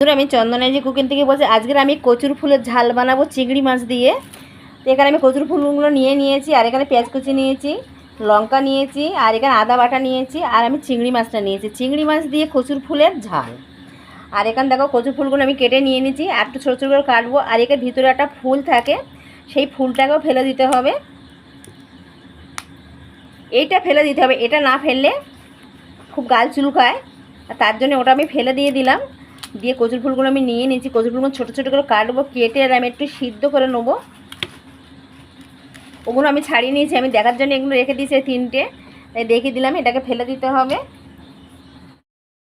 আমি চন্দনাইজি কুকিং থেকে বলছি। আজকের আমি কচুর ফুলের ঝাল বানাবো চিংড়ি মাছ দিয়ে। তো এখানে আমি কচুর ফুলগুলো নিয়েছি, আর এখানে পেঁয়াজ কুচি নিয়েছি, লঙ্কা নিয়েছি, আর এখানে আদা বাটা নিয়েছি, আর আমি চিংড়ি মাছটা নিয়েছি। চিংড়ি মাছ দিয়ে কচুর ফুলের ঝাল। আর এখানে দেখো কচুর ফুলগুলো আমি কেটে নিয়ে নিয়েছি, আর একটু ছোটো ছোটো করে কাটবো। আর এখানে ভিতরে একটা ফুল থাকে, সেই ফুলটাকেও ফেলে দিতে হবে। এইটা ফেলে দিতে হবে, এটা না ফেললে খুব গাল চুলকায়, আর তার জন্য ওটা আমি ফেলে দিলাম। দিয়ে কচুর ফুলগুলো আমি নিয়ে নিয়েছি। কচুর ফুলগুলো ছোটো ছোটো করে কাটবো, কেটে আর আমি একটু সিদ্ধ করে নেবো। ওগুলো আমি ছাড়িয়ে নিয়েছি, আমি দেখার জন্য এগুলো রেখে দিয়েছি তিনটে, তাই দেখিয়ে দিলাম। এটাকে ফেলে দিতে হবে।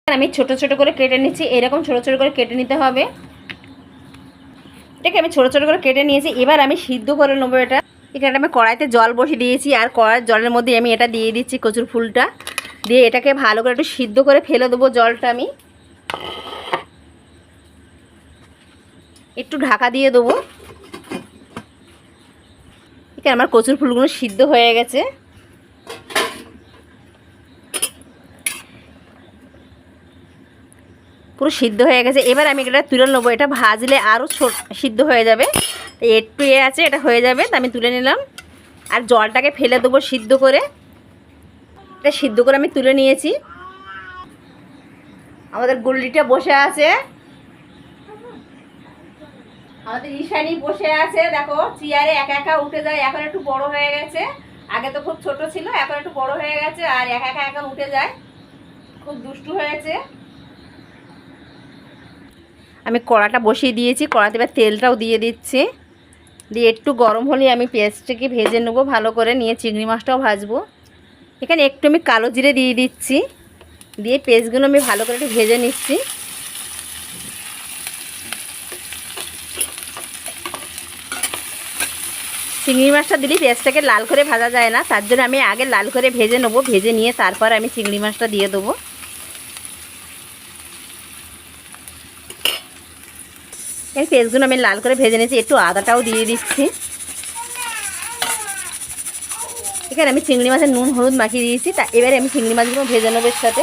আমি ছোটো ছোটো করে কেটে নিচ্ছি, এরকম ছোটো ছোটো করে কেটে নিতে হবে। এটাকে আমি ছোটো ছোটো করে কেটে নিয়েছি। এবার আমি সিদ্ধ করে নেবো এটা। এখানে আমি কড়াইতে জল বসিয়ে দিয়েছি, আর কড়াইয়ের জলের মধ্যে আমি এটা দিয়ে দিচ্ছি কচুর ফুলটা। দিয়ে এটাকে ভালো করে একটু সিদ্ধ করে ফেলে দেবো জলটা। আমি একটু ঢাকা দিয়ে দেবো। এখানে আমার কচুর ফুলগুলো সিদ্ধ হয়ে গেছে। পুরো সিদ্ধ হয়ে গেছে। এবার আমি এটা তুলে নেবো। এটা ভাজলে আরও সিদ্ধ হয়ে যাবে, একটু আছে, এটা হয়ে যাবে। তো আমি তুলে নিলাম, আর জলটাকে ফেলে দেবো সিদ্ধ করে। এটা সিদ্ধ করে আমি তুলে নিয়েছি। আমাদের গুল্লিটা বসে আছে, আমাদের ঈশানী বসে আছে। দেখো চেয়ারে একা একা উঠে যায়, এখন একটু বড় হয়ে গেছে। আগে তো খুব ছোট ছিল, এখন একটু বড় হয়ে গেছে, আর একা একা এখন উঠে যায়, খুব দুষ্টু হয়েছে। আমি কড়াটা বসিয়ে দিয়েছি, কড়াতে এবার তেলটাও দিয়ে দিচ্ছি। দিয়ে একটু গরম হলে আমি পেঁয়াজটাকে ভেজে নেবো ভালো করে, নিয়ে চিংড়ি মাছটাও ভাজবো। এখানে একটু আমি কালো জিরে দিয়ে দিচ্ছি, দিয়ে পেঁয়াজগুলো আমি ভালো করে একটু ভেজে নিচ্ছি। চিংড়ি মাছটা দিলে পেঁয়াজটাকে লাল করে ভাজা যায় না, তার জন্য আমি আগে লাল করে ভেজে নেবো। ভেজে নিয়ে তারপর আমি চিংড়ি মাছটা দিয়ে দেবো। এই পেঁয়াজগুলো আমি লাল করে ভেজে নিয়েছি, একটু আদাটাও দিয়ে দিচ্ছি। এখানে আমি চিংড়ি মাছের নুন হলুদ মাখিয়ে দিয়েছি। তা এবারে আমি চিংড়ি মাছগুলো ভেজে নেবো এর সাথে।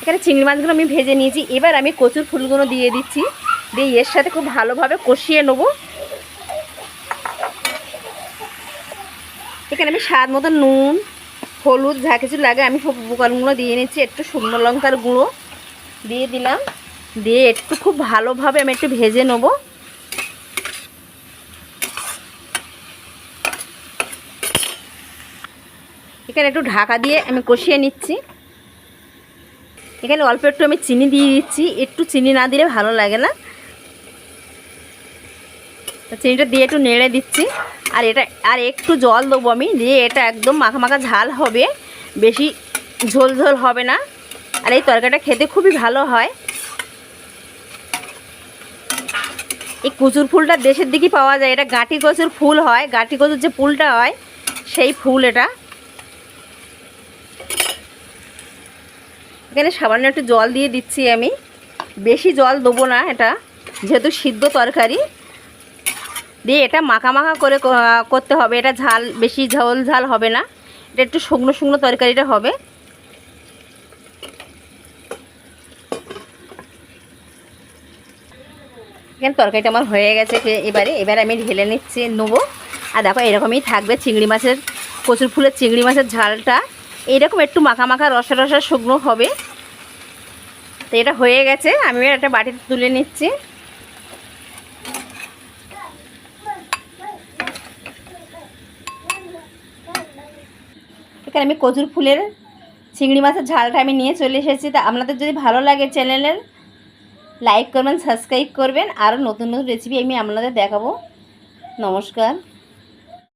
এখানে চিংড়ি মাছগুলো আমি ভেজে নিয়েছি। এবার আমি কচুর ফুলগুলো দিয়ে দিচ্ছি, দিয়ে এর সাথে খুব ভালোভাবে কষিয়ে নেবো। এখানে আমি স্বাদ মতো নুন হলুদ যা কিছু লাগে আমি সব উপকরণগুলো দিয়ে নিচ্ছি। একটু শুকনো লঙ্কার গুঁড়ো দিয়ে দিলাম, দিয়ে একটু খুব ভালোভাবে আমি একটু ভেজে নেবো। এখানে একটু ঢাকা দিয়ে আমি কষিয়ে নিচ্ছি। এখানে অল্প একটু আমি চিনি দিয়ে দিচ্ছি, একটু চিনি না দিলে ভালো লাগে না। চিনিটা দিয়ে একটু নেড়ে দিচ্ছি, আর এটা আর একটু জল দেবো আমি, দিয়ে এটা একদম মাখা মাখা ঝাল হবে, বেশি ঝোল ঝোল হবে না। আর এই তরকারিটা খেতে খুবই ভালো হয়। এই কচুর ফুলটা দেশের দিকেই পাওয়া যায়, এটা গাঁটি কচুর ফুল হয়, গাঁটি কচুর যে ফুলটা হয় সেই ফুল এটা। এখানে সামান্য একটু জল দিয়ে দিচ্ছি আমি, বেশি জল দেবো না, এটা যেহেতু সিদ্ধ তরকারি। দিয়ে এটা মাখা মাখা করে করতে হবে। এটা ঝাল বেশি ঝোল ঝাল হবে না, এটা একটু শুকনো শুকনো তরকারিটা হবে। এখানে তরকারিটা আমার হয়ে গেছে। এবারে আমি ঢেলে নেবো। আর দেখো এরকমই থাকবে চিংড়ি মাছের, কচুর ফুলের চিংড়ি মাছের ঝালটা এইরকম একটু মাখা মাখা রসা রসা শুকনো হবে। তো এটা হয়ে গেছে, আমি একটা বাটিতে তুলে নিচ্ছি। এখানে আমি কচুর ফুলের চিংড়ি মাছের ঝালটা আমি নিয়ে চলে এসেছি। তা আপনাদের যদি ভালো লাগে চ্যানেলের লাইক করবেন, সাবস্ক্রাইব করবেন, আরও নতুন নতুন রেসিপি আমি আপনাদের দেখাবো। নমস্কার।